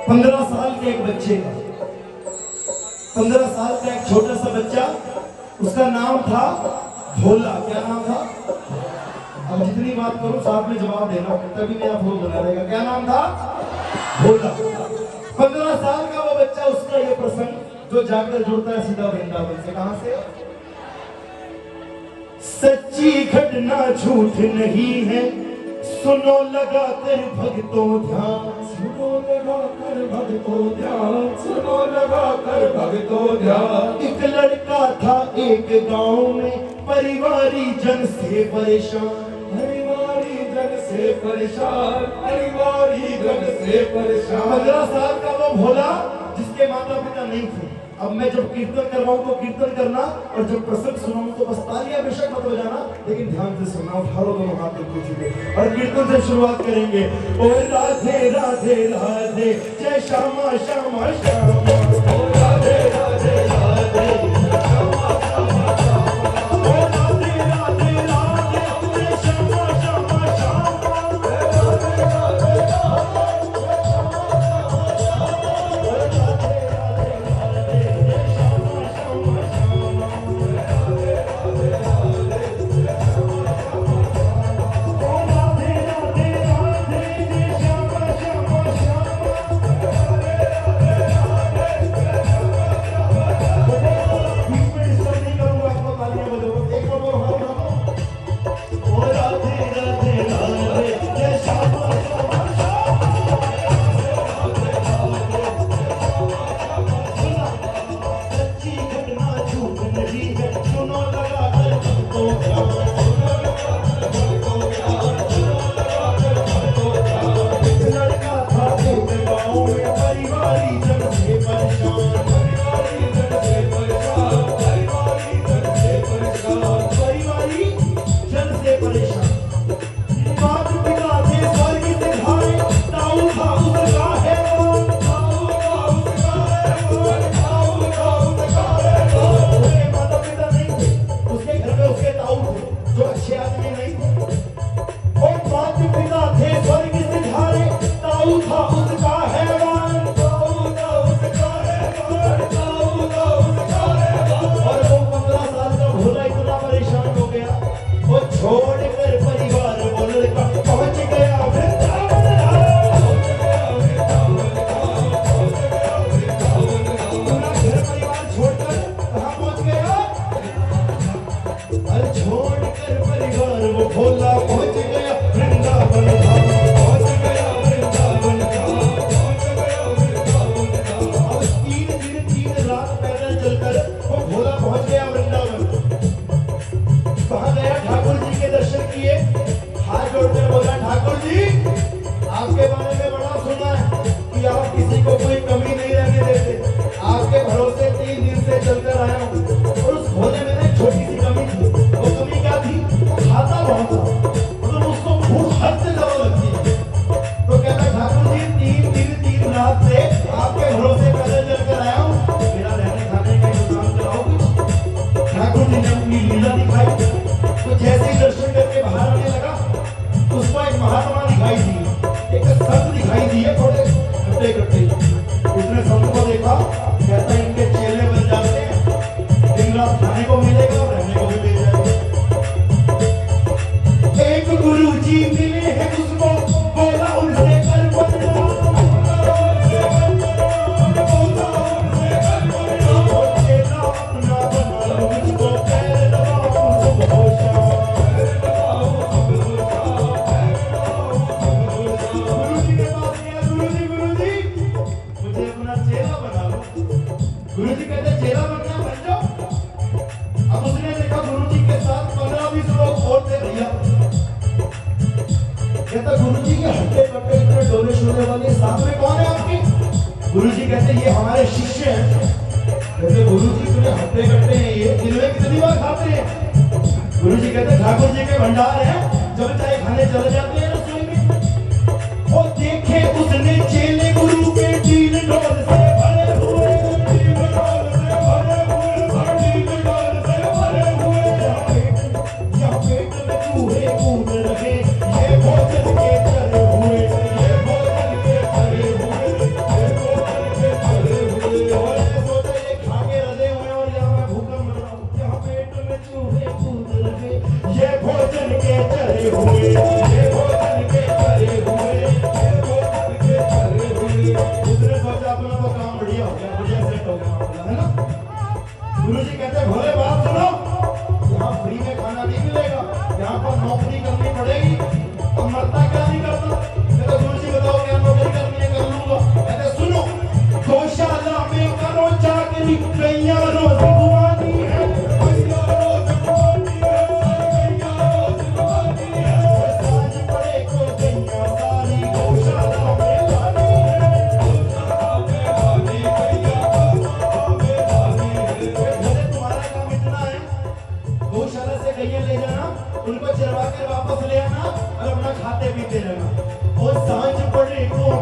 15 साल के एक बच्चे का, 15 साल का एक छोटा सा बच्चा, उसका नाम था भोला। क्या नाम था? अब जितनी बात करूं साथ में जवाब देना, तभी मेरा फोन बना रहेगा। क्या नाम था? भोला। 15 साल का वो बच्चा, उसका ये प्रसंग जो जाकर जुड़ता है सीधा वृंदावन से। कहां से? सच्ची घटना झूठ नहीं है, सुनो लगाकर भक्तों ध्यान, सुनो लगाकर भक्तों ध्यान, सुनो लगाकर भक्तों ध्यान। एक लड़का था एक गांव में, परिवारी जन से परेशान, परिवारी जन से परेशान, परिवारी जन से परेशान। 15 साल का वो भोला जिसके माता पिता नहीं थे। अब मैं जब कीर्तन करवाऊं तो कीर्तन करना, और जब प्रसंग सुनाऊं तो बस तालियां बेशक मत बजाना, लेकिन ध्यान से सुनना। उठाओ दोनों हाथ ऊपर और कीर्तन से शुरुआत करेंगे। ओ राधे राधे राधे, जय श्यामा श्यामा श्यामा, ओ राधे राधे राधे, श्यामा श्यामा श्यामा, ओ राधे राधे राधे, जय श्यामा श्यामा श्यामा, राधे राधे राधे,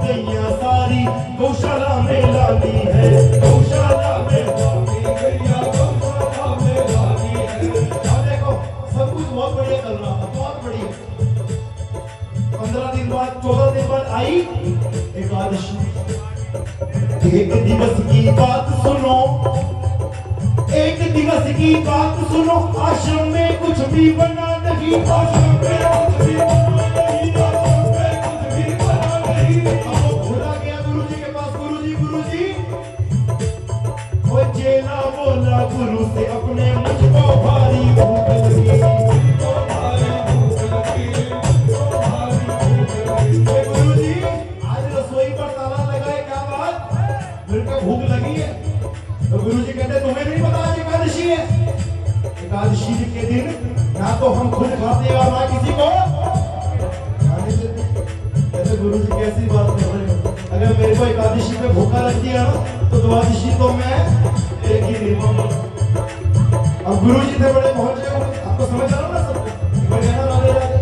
गैया सारी गौशाला में लानी है, गौशाला में लानी गैया गौशाला में लानी है। अब देखो सब कुछ बहुत बढ़िया चल रहा था, बहुत बढ़िया। 15 दिन बाद 14 दिन बाद आई एकादशी। एक दिवस की बात सुनो, एक दिवस की बात सुनो, आश्रम में कुछ भी बना नहीं, आश्रम में कुछ भी बना नहीं, आश्रम में कुछ भी बना नहीं। अब वो भूला गया गुरुजी के पास, गुरुजी वो चेला बोला गुरु से अपने मुझको भारी भूख लगी, मुझको भारी भूख लगी, मुझको भारी भूख लगी। गुरुजी आज रसोई पर ताला लगाए, क्या बात, मेरे को भूख लगी है। तो गुरुजी कहते तुम्हें नहीं पता आज एकादशी है? एकादशी के दिन ना तो हम खुद खाते और ना किसी को खाने देते। कहते गुरुजी कैसी बात कर रहे हो, अगर मेरे को एकादशी पे भूखा लग गया ना तो द्वादशी तो मैं एक ही दिन में। अब गुरुजी थे बड़े पहुंचे हो, आपको समझ आ रहा ना सब, कहना राधे राधे,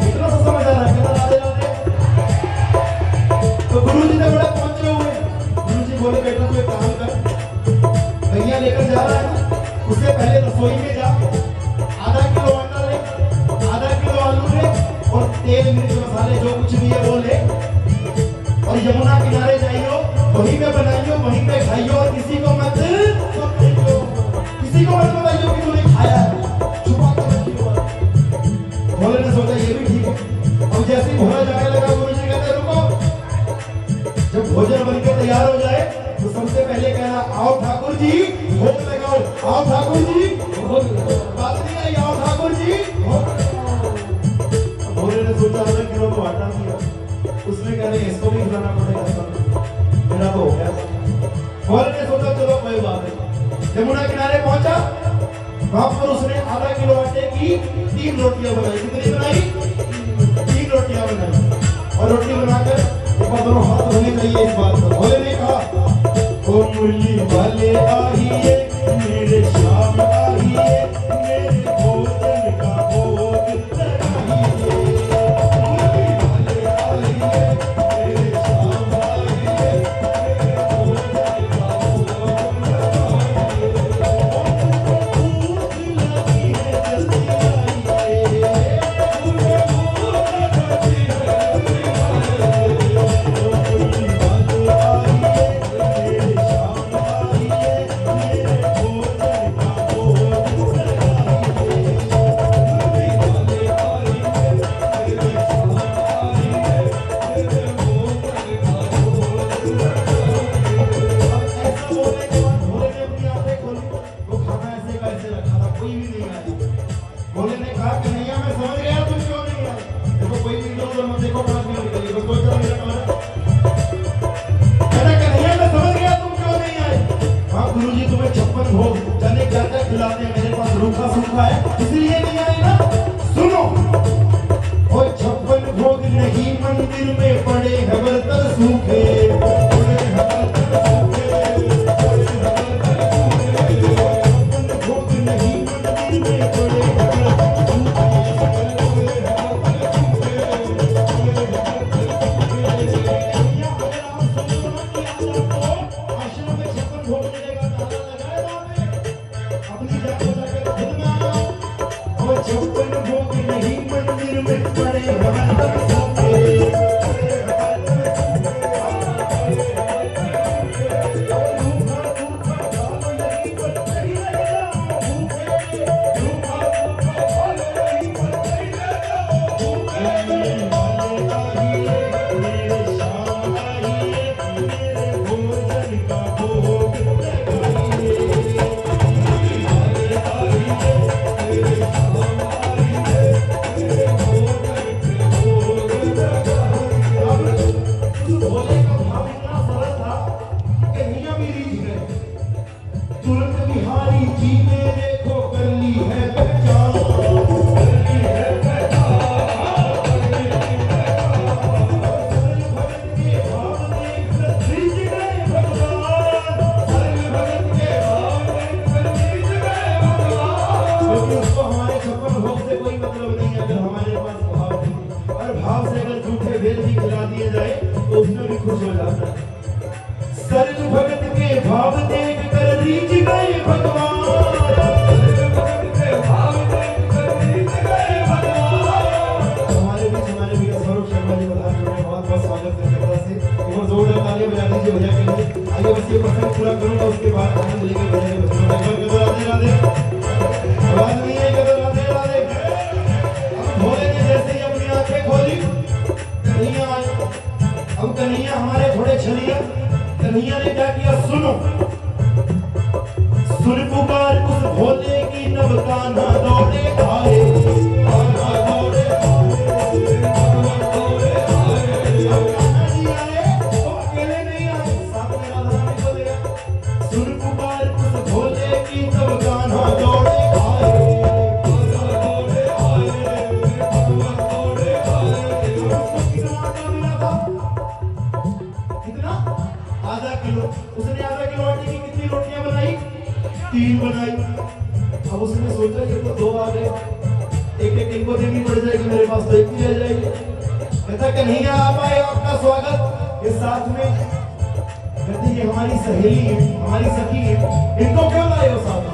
इतना सा समझ आ रहा है, कहना राधे राधे। तो गुरुजी थे बड़े पहुंचे हुए, गुरुजी बोले बेटा तू एक काम कर, भैया लेकर जा रहा है ना, उससे पहले रसोई में जा, आधा किलो आटा ले, आधा किलो आलू ले, और तेल मिर्च मसाले जो कुछ भी है वो ले, और यमुना किनारे जाइयो, वहीं पे बनाइयो, वहीं पे खाइयो, और किसी को मत बताइयो, किसी को मत बताइयो कि तूने खाया है, छुपा कर रखियो। भोले ने सोचा ये भी ठीक है। अब जैसे ही भोला जाने लगा, गुरुजी कहते रुको, जब भोजन बनके तैयार हो जाए तो सबसे पहले कहना आओ ठाकुर जी भोग लगाओ, आओ ठाकुर जी भोग लगाओ, बात नहीं आई, आओ ठाकुर जी भोग लगाओ। भोले ने सोचा आधा किलो तो आटा दिया, उसने कहने इसको भी खिलाना पड़ेगा, मेरा तो हो गया। भोले ने सोचा चलो कोई बात नहीं, यमुना किनारे पहुंचा, वहां पर उसने आधा किलो आटे की 3 रोटियां बनाई। कितनी बनाई? 3 रोटियां बनाई। और रोटी बनाकर ऊपर दोनों हाथ होने चाहिए इस बात पर। भोले ने कहा ओ मुरली वाले आइए, मेरे श्याम आइए, मेरे भोजन का भोग लगाइए। मुरली वाले आइए, मेरे श्याम आइए, मेरे भोजन का भोग लगाइए। भूख लगी है जल्दी आइए, मुझे भूख लगी है जल्दी आइए। मुरली वाले आइए, मेरे श्याम आइए, मेरे भोजन का भोग लगाइए। मुरली वाले आइए, मेरे श्याम आइए, मेरे भोजन का भोग लगाइए। अब ऐसा बोलने के बाद भोले ने अपनी आंखें खोली, वो खाना ऐसे का ऐसे रखा था, कोई भी नहीं आया। भोले ने कहा कन्हैया मैं समझ गया तुम क्यों नहीं आए, देखो कोई भी इधर उधर मत देखो, 5 मिनट के लिए बस 2-4 मिनट और। कहता कन्हैया मैं समझ गया तुम क्यों नहीं आए। हाँ गुरुजी तुम्हें 56 भोग जाने क्या क्या खिलाते हैं, मेरे पास रूखा सूखा है इसलिए नहीं आए ना। सुनो और 56 भोग नहीं मंदिर में पड़े हैं बर्तन सूखे, पड़े हैं बर्तन सूखे, पड़े हैं बर्तन सूखे। 56 भोग नहीं मंदिर में पड़े हैं बर्तन सूखे, पड़े हैं बर्तन सूखे, पड़े हैं बर्तन सूखे। भैया अगर आप समझो ना कि आज आपको आश्रम में 56 भोग मिलेगा, ताला लगाए आपने, अपनी जान बचा के खुद में आओ। और 56 भोग नहीं मंदिर में पड़े हैं बर्तन सूखे, पड़े हैं बर्तन सूखे। तो उसमें भी खुश हो जाता है। सरल भगत के भाव देख कर रीझ गए भगवान, सरल भगत के भाव देख कर रीझ गए भगवान। हमारे भी स्वरूप शर्मा जी बता रहे हैं, बहुत बहुत स्वागत है तरह से। एक बार जोरदार तालियां बजा दीजिए भैया के लिए। आइए बस ये प्रसंग पूरा करूंगा, उसके बाद आनंद लेके भैया के बचूंगा। राधे राधे, आवाज नहीं है कदर, राधे राधे। अब भोले ने जैसे ही अपनी आंखें खोली, कन्हैया आए। अब कन्हैया हमारे थोड़े छलिया, कन्हैया ने क्या किया सुनो, सुन पुकार उस भोले की तब कान्हा दौड़े आए, कान्हा दौड़े आए, दौड़े आए। अब कान्हा जी आए तो अकेले नहीं आए, सामने राधा रानी को ले आए। सुन पुकार उस भोले की तब कान्हा दौड़े आए, कान्हा दौड़े आए, भगवान दौड़े आए। कितना आटा मिला था? कितना? आधा किलो। उसने आधा किलो आटे की कितनी रोटियां बनाई? 3 बनाई। अब उसने सोचा ये तो 2 आ गए, एक इनको देनी पड़ जाएगी, मेरे पास तो 1 ही रह जाएगी। कहता कन्हैया आप आए, आपका स्वागत। ये साथ में कहते ये हमारी सहेली है, हमारी सखी है, इनको क्यों लाए हो साथ में?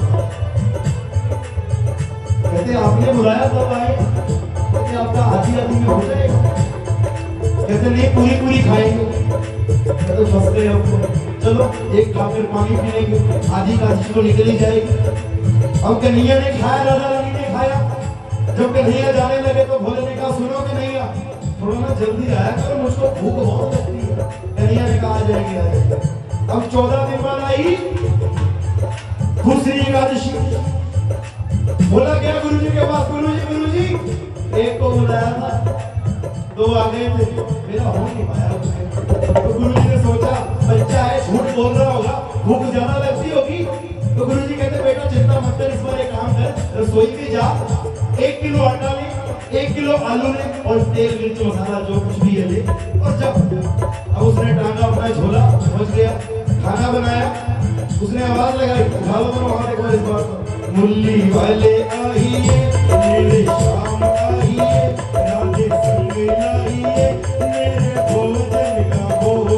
कहते आपने बुलाया तब आए। कहते आपका आधी आधी में हो जाएगा। कहते नहीं पूरी पूरी खाएंगे। कहते फंस गए हमको, चलो एक खाकर पानी पी लेंगे, आधी का आधी तो निकल ही जाएगी। अब कन्हैया ने खाया, राधा रानी ने खाया। जब कन्हैया जाने लगे तो भोले ने कहा सुनो कन्हैया थोड़ा ना जल्दी आया करो, मुझको भूख बहुत लगती है। कन्हैया ने कहा आ जाएगी आ जाएगी। अब 14 दिन बाद आई दूसरी एकादशी। बोला गया गुरुजी के पास, गुरुजी एक को बुलाया था, 2 आ गए थे, मेरा हो नहीं पाया। तो गुरुजी ने सोचा बच्चा है झूठ बोल रहा होगा, भूख ज्यादा लगती होगी। तो गुरुजी कहते बेटा चिंता मत कर, इस बार एक काम कर, रसोई में जा, 1 किलो आटा ले, 1 किलो आलू ले और तेल मिर्च मसाला जो कुछ भी है ले और जब। अब उसने टांगा अपना झोला, पहुंच गया, खाना बनाया। उसने आवाज लगाई, उठाओ तो वहां देखो इस बार मुरली वाले आइए, मेरे शाम आइए, राधे संग लाइए, मेरे भोजन का भोग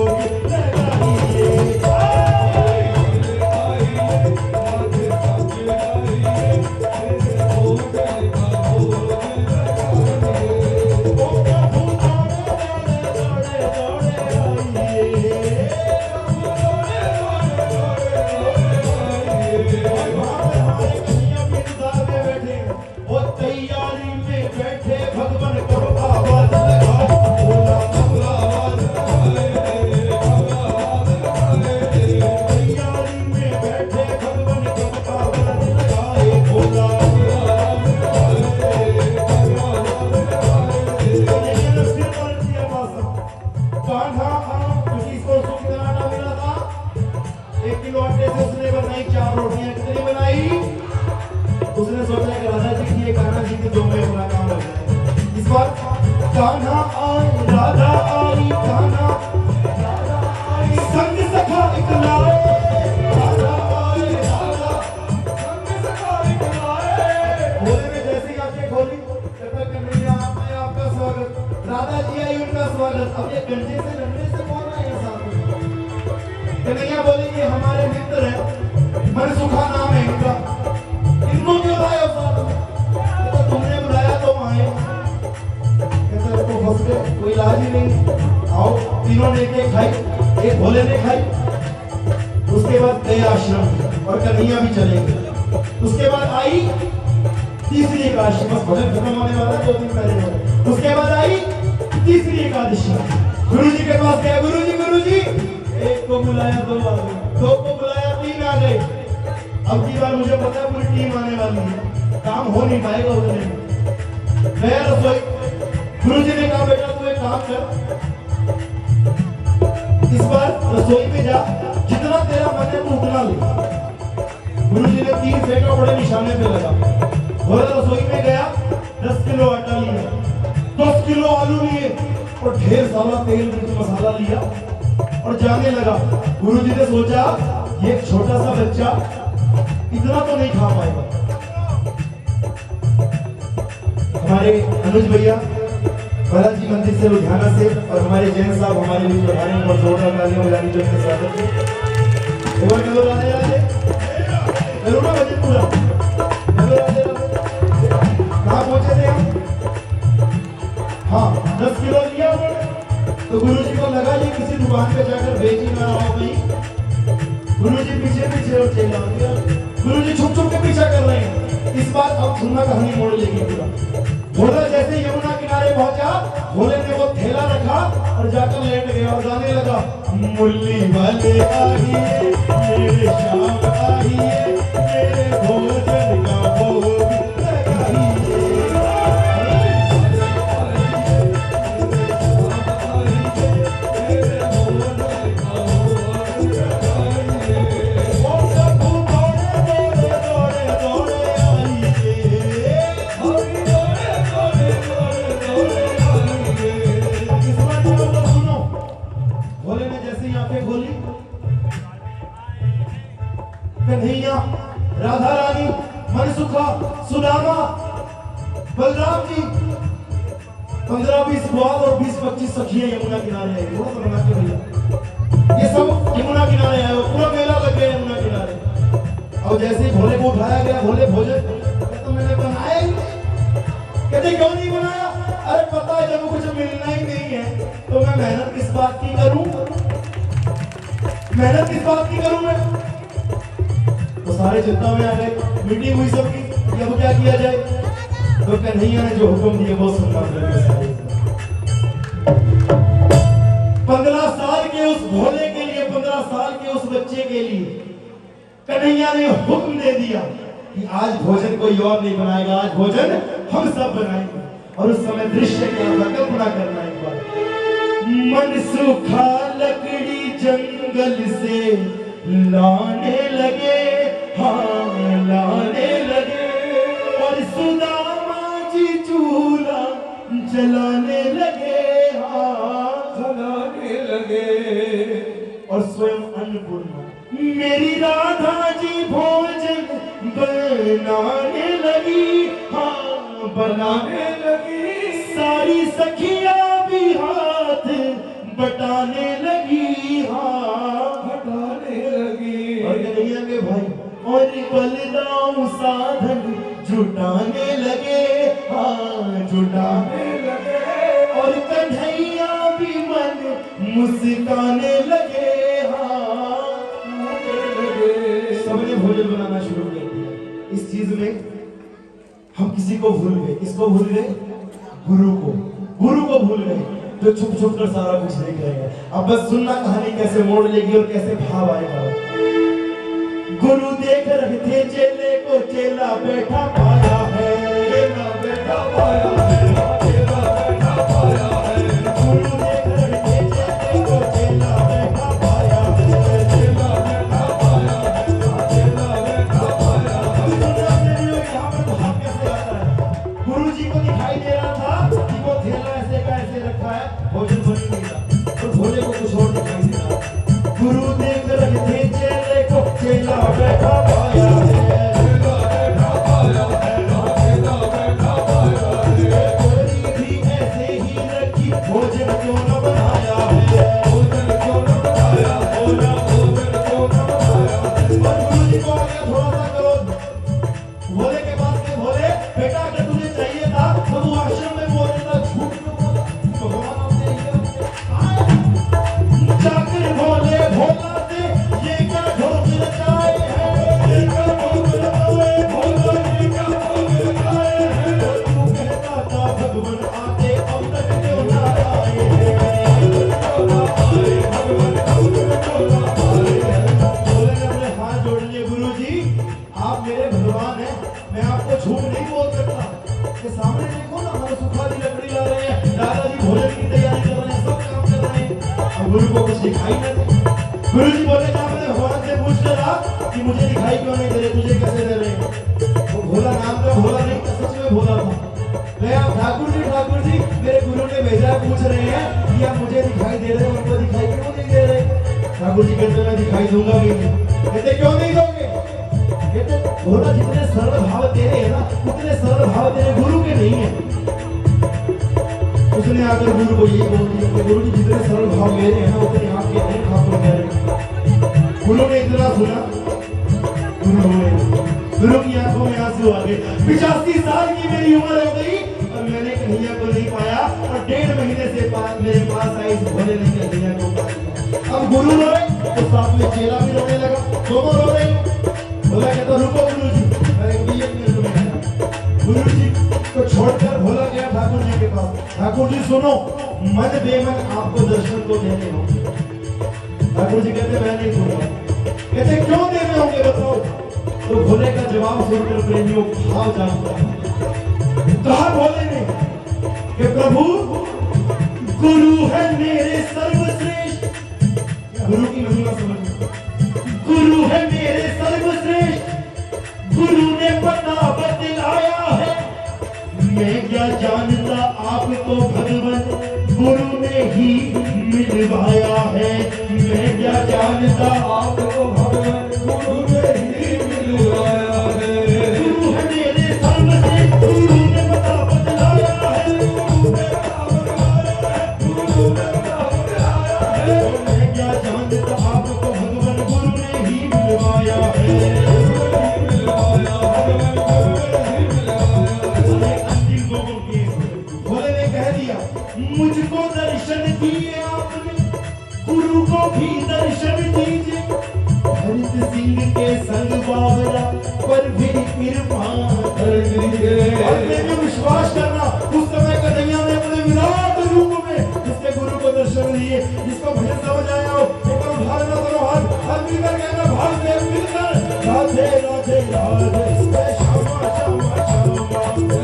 लगाइए। उसने सोचा कि राधा जी की कान्हा जी के 2 में अपना काम हो जाए। इस बार कान्हा आए, राधा आई, कान्हा राधा आई, संग सखा इकलाए, राधा आई, राधा संग सखा इकलाए। भोले ने जैसे ही आंखें खोली, कहता कन्हैया आपका स्वागत, राधा जी आई उनका स्वागत। अब ये गंजे से लड़ने से कौन आया साथ में? कन्हैया बोले ये हमारे मित्र है, मनसुखा नाम है इनका, इनको क्यों लाए साथ में? कहता तुमने बुलाया तो आए। कहता तो फंस गए, कोई इलाज ही नहीं। आओ तीनों ने एक खाई, एक भोले ने खाई। उसके बाद गए आश्रम और कन्हैया भी चले गए। उसके बाद आई तीसरी एकादशी, बस भजन खत्म होने वाला 2 दिन पहले। उसके बाद आई तीसरी एकादशी। गुरुजी के पास गया, गुरुजी एक को बुलाया 2 आ गए, 2 को बुलाया 3 आ गए। अब की बार मुझे पता है पूरी टीम आने वाली है, काम हो नहीं पाएगा उतने में। मैं रसोई, गुरुजी ने कहा बेटा तू एक काम कर, इस बार रसोई में जा, जितना तेरा मन है तू उतना ले। गुरुजी ने 3 फेंका, बड़े निशाने पे लगा। बोला रसोई में गया, 10 किलो आटा लिया, 10 किलो आलू लिए और ढेर सारा तेल मिर्च मसाला लिया और जाने लगा। गुरुजी ने सोचा ये एक छोटा सा बच्चा इतना तो नहीं खा पाएगा। हमारे अनुज भैया बालाजी मंदिर से लुधियाना से और हमारे जैन साहब हमारे लिए प्रधानी और जोरदार तालियां बजानी जो इनके स्वागत है। एक बार करो राधे राधे करो ना भजन पूरा करो राधे राधे। कहाँ पहुंचे थे हम? हाँ 10 किलो लिया तो गुरुजी को लगा ये किसी दुकान पे जाकर बेच ही ना हो भाई। गुरुजी पीछे पीछे और चला गया। गुरुजी छुप छुप के पीछा कर रहे हैं। इस बार अब सुनना कहानी मोड़ लेगी पूरा। भोला जैसे यमुना किनारे पहुंचा भोले ने वो थैला रखा और जाकर लेट गया और गाने लगा मुरली वाले आइए मेरे शाम आइए मेरे भोजन का भोग लगाइए। कन्हैया राधा रानी मनसुखा सुदामा बलराम जी 15-20 ग्वाल और 20-25 सखियां यमुना किनारे आई। वो बना के भैया ये सब यमुना किनारे आए पूरा मेला लग गया यमुना किनारे। और जैसे ही भोले को उठाया गया भोले भोजन तो मैंने बनाया ही नहीं। कहते क्यों नहीं बनाया? अरे पता है जब कुछ मिलना ही नहीं है तो मैं मेहनत किस बात की करूं? मेहनत किस बात की करूं मैं? तो सारे चिंता में आ गए। मीटिंग हुई सबकी कि अब क्या किया जाए। तो कन्हैया ने जो हुक्म दिए वो सुनना पड़ेगा। 15 साल के उस भोले के लिए 15 साल के उस बच्चे के लिए कन्हैया ने हुक्म दे दिया कि आज भोजन कोई और नहीं बनाएगा, आज भोजन हम सब बनाएंगे। और उस समय दृश्य क्या था कल्पना करना एक बार। मन सूखा लकड़ी जंगल से लाने लगे, हाँ लाने लगे और सुदामा जी चूल्हा जलाने लगे, हाँ जलाने लगे। और स्वयं अन्नपूर्णा मेरी राधा जी भोजन बनाने लगी, हाँ बनाने लगी। सारी सखियां भी हाथ बटाने लगी, हाँ बटाने लगी। और कन्हैया के भाई और बलिदान साधन जुटाने लगे, हाँ जुटाने लगे। और कन्हैया भी मन मुस्काने लगे, हाँ सबने भोजन बनाना शुरू कर दिया। इस चीज में हम किसी को भूल गए। किसको भूल गए? गुरु को भूल गए जो छुप छुप कर सारा कुछ देख रहे हैं। अब बस सुनना कहानी कैसे मोड़ लेगी और कैसे भाव आएगा। गुरु देख रहे थे चेले को चेला बैठा पाया है, चेला बैठा पाया है, चेला बैठा पाया है। गुरु देख रहे थे चेले को चेला बैठा पाया है, चेला बैठा पाया है, चेला बैठा पाया है। यहाँ पर भाव कैसे आता है? गुरु जी को दिखाई दे रहा था कि वो थैला ऐसे का ऐसे रखा है, भोजन बन नहीं रहा और भोले को कुछ और दिखाई दे रहा। गुरु देख रहे थे चेले को चेला बैठा पाया है, चेला बैठा पाया है, चेला बैठा पाया है। कोई भी ऐसे ही रखी भोजन क्यों न बनाया है, भोजन क्यों न बनाया, भोला भोजन क्यों न बनाया। और गुरु जी को आगे थोड़ा सा करो। भोले के पास के भोले बेटा अगर तुझे चाहिए था तो तू आश्रम में बोल देता, झूठ क्यों बोला? भगवान आपने जाकर भोले भोला से ये क्या ढोक रचाए हैं, ये क्या ढोक रचाए, भोला ये क्या ढोक रचाए हैं। तू कहता था भगवान आते अब तक क्यों ना आए हैं, क्यों ना आए भगवान अब तक क्यों ना आए हैं। भोले ने अपने हाथ जोड़ लिए। गुरु जी आप मेरे भगवान हैं, मैं आपको झूठ नहीं बोल सकता। के सामने देखो ना हम सुखा की लकड़ी ला रहे हैं, दादाजी भोजन की तैयारी कर रहे हैं, सब काम कर रहे हैं। अब गुरु को कुछ दिखाई नहीं दे। गुरु जी बोले क्या मैंने भगवान से पूछ रहा कि मुझे दिखाई क्यों नहीं दे रहे, तुझे कैसे दे रहे हैं? वो भोला नाम का भोला नहीं था, सच में भोला था। मैं आप ठाकुर जी मेरे गुरु ने भेजा पूछ रहे हैं कि आप मुझे दिखाई दे रहे हैं, उनको दिखाई क्यों नहीं दे रहे? ठाकुर जी कहते मैं दिखाई दूंगा भी नहीं। कहते क्यों नहीं दोगे? कहते भोला जितने सरल भाव तेरे हैं ना उतने सरल भाव तेरे गुरु के नहीं है। उसने आकर गुरु को ये बोल दिया कि गुरु जी जितने सरल भाव मेरे हैं उतने आपके नहीं ठाकुर कह रहे। गुरु ने इतना सुना, गुरु की आंखों में आंसू आ गए। 85 साल की मेरी उम्र हो गई और मैंने कन्हैया को नहीं पाया और 1.5 महीने से मेरे पास आई इस भोले ने कन्हैया को पाया। अब गुरु रोए तो साथ में चेला भी रोने लगा, दोनों रो रहे। भोला कहता रुको गुरु जी, मैं एक मिनट में आया। गुरु जी को छोड़कर भोला गया ठाकुर जी के पास। ठाकुर जी सुनो, मन बेमन आपको दर्शन को देने होंगे। ठाकुर जी कहते मैं नहीं दूंगा। कहते क्यों देने होंगे बताओ। तो भोले का जवाब सुनकर प्रेमियों भाव जागता है। कहा भोले ने कि प्रभु गुरु है मेरे सर्वश्रेष्ठ। गुरु की महिमा समझो, गुरु है मेरे सर्वश्रेष्ठ। गुरु ने पता बतलाया है, मैं क्या जानता आपको भगवान गुरु ने ही मिलवाया है। मैं क्या जानता आपको भगवान गुरु ने ही मिलवाया है। गुरु है मेरे सर्वश्रेष्ठ, गुरु ने पता बतलाया है, गुरु ने पता बतलाया है, गुरु ने पता बतलाया है। मैं क्या जानता आपको भगवान गुरु ने ही मिलवाया है। भोले ने कह दिया मुझको दर्शन दिए आपने, गुरु को भी दर्शन दीजिए। हरित सिंह के संग बावरा पर भी कृपा कर दीजिए। अपने में विश्वास करना। उस समय कन्हैया ने अपने विराट रूप में उसके गुरु को दर्शन दिए। जिसको भजन समझ आया हो एक बार उठा लेना दोनों हाथ मिलकर कहना भाव से मिलकर राधे राधे राधे श्यामा श्यामा श्यामा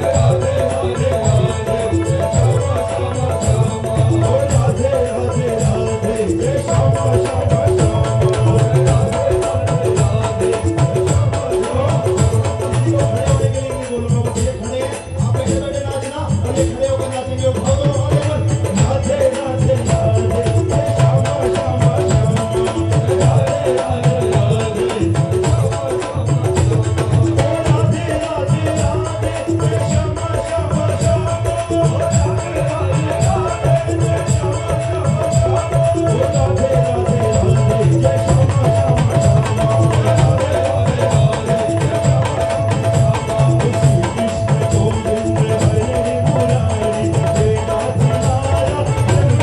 राधे राधे राधे श्यामा श्यामा श्यामा राधे राधे राधे श्यामा श्यामा।